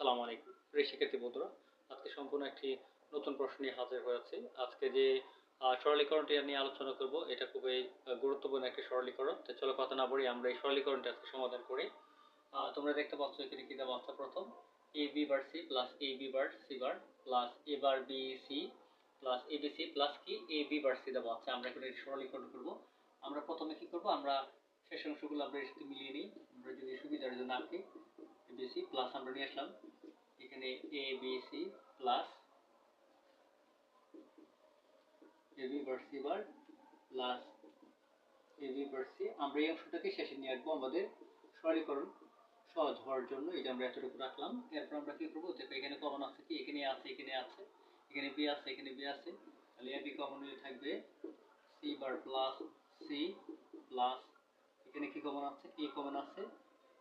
সালামু আলাইকুম প্রিয় শিক্ষার্থী বন্ধুরা, আজকে সম্পূর্ণ একটি নতুন প্রশ্ন নিয়ে হাজির হয়েছি। আজকে যে সরলীকরণটি নিয়ে আলোচনা করব, এটা খুবই গুরুত্বপূর্ণ একটি সরলীকরণ। তো চলো কথা না বলি, আমরা এই সরলীকরণটা আজকে সমাধান করি। তোমরা দেখতে পাচ্ছ এখানে কি দেওয়া আছে। প্রথম a b bar c plus a b bar c bar plus a bar b c plus a b c plus কি এ বি বার সি দেওয়া আছে। আমরা এখন এই সরলীকরণ করব। আমরা প্রথমে কি করব, আমরা শেষ অংশগুলো আমরা এর সাথে মিলিয়ে নিই। আমরা যদি সুবিধার জন্য আঁকি এবিসি প্লাস আমরা নিয়ে আসলাম এখানে a b c plus a b bar c bar plus a b bar c. আমরা এই অংশটাকে শেষে নিয়ে আসবো আমাদের সরলীকরণ সহজ হওয়ার জন্য। এই যে আমরা এতটুকু রাখলাম। এরপর আমরা কি করবো, দেখো এখানে কমন আছে কি, এখানে আছে, এখানে আছে, এখানে বি আছে, এখানে বি আছে, তাহলে এ বি কমন হয়ে থাকবে c bar plus c plus এখানে কি কমন আছে, এ কমন আছে,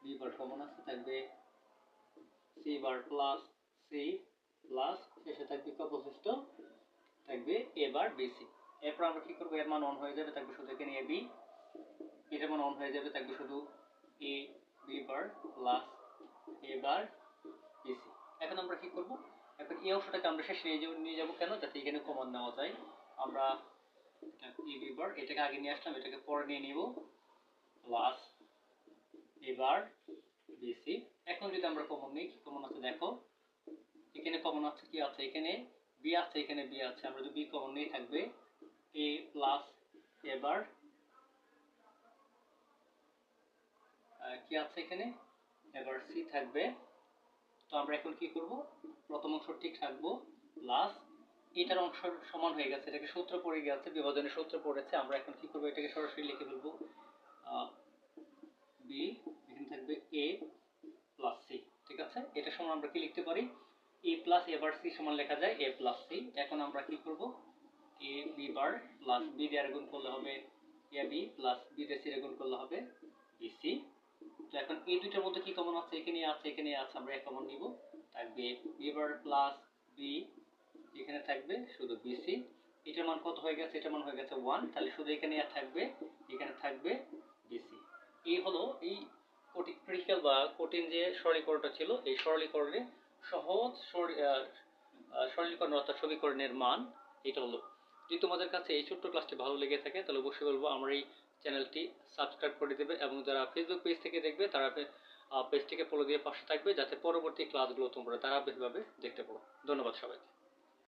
বি বার কমন আছে, থাকবে c bar plus c plus শেষে থাকবে কি অবশিষ্ট থাকবে এ বার বিসি। এরপর আমরা কি করবো, এর মান অন হয়ে যাবে, থাকবে শুধু এখানে এ বি, এটার মান অন হয়ে যাবে, থাকবে শুধু এ b bar plus a bar BC. এখন আমরা কি করব, এখন এই অংশটাকে আমরা শেষে নিয়ে যাব কেন, যাতে এখানে কমন নেওয়া যায়। আমরা এ বি বার এটাকে আগে নিয়ে আসলাম, এটাকে পরে নিয়ে নিব প্লাস এ বার বিসি। এখন যদি আমরা কমন নিই, কি কমন আছে দেখো, এখানে কমন আছে কি আছে, এখানে বি আছে, এখানে বি আছে। আমরা যদি বি কমন নিয়ে থাকবে এ প্লাস এবার কি আছে এখানে, এবার সি থাকবে। তো আমরা এখন কি করব, প্রথম অংশ ঠিক রাখবো প্লাস এটার অংশ সমান হয়ে গেছে, এটাকে সূত্র পড়ে গেছে, বিভাজনের সূত্র পড়েছে। আমরা এখন কি করব, এটাকে সরাসরি লিখে ফেলবো বি, এখানে থাকবে এ প্লাস সি। ঠিক আছে, এটা সমান আমরা কি লিখতে পারি, এ প্লাস এবার সি সমান লেখা যায় এ প্লাস সি। এখন আমরা কি করব, এ বি বার প্লাস বি দিয়ে গুণ করলে হবে এ বি প্লাস বি দিয়ে সি গুণ করলে হবে বিসি। তো এখন এই দুইটার মধ্যে কি কমন আছে, এখানে আছে, এখানে আছে, আমরা এক কমন নিব, থাকবে বি বার প্লাস বি, এখানে থাকবে শুধু বিসি। এটার মান কত হয়ে গেছে, এটার মান হয়ে গেছে 1, তাহলে শুধু এখানে থাকবে, এখানে থাকবে বিসি। এই হলো এই ক্রিটিক্যাল বা কঠিন যে সরলীকরণটা ছিল, এই সরলীকরণে সহজ সরলীকরণ অর্থাৎ সমীকরণের মান এটা হলো। যদি তোমাদের কাছে এই ছোট্ট ক্লাসটি ভালো লেগে থাকে, তাহলে অবশ্যই বলবো আমার এই চ্যানেলটি সাবস্ক্রাইব করে দেবে, এবং যারা ফেসবুক পেজ থেকে দেখবে তারা পেজটিকে ফলো দিয়ে পাশে থাকবে, যাতে পরবর্তী ক্লাসগুলো তোমরা ধারাবাহিকভাবে দেখতে পারো। ধন্যবাদ সবাইকে।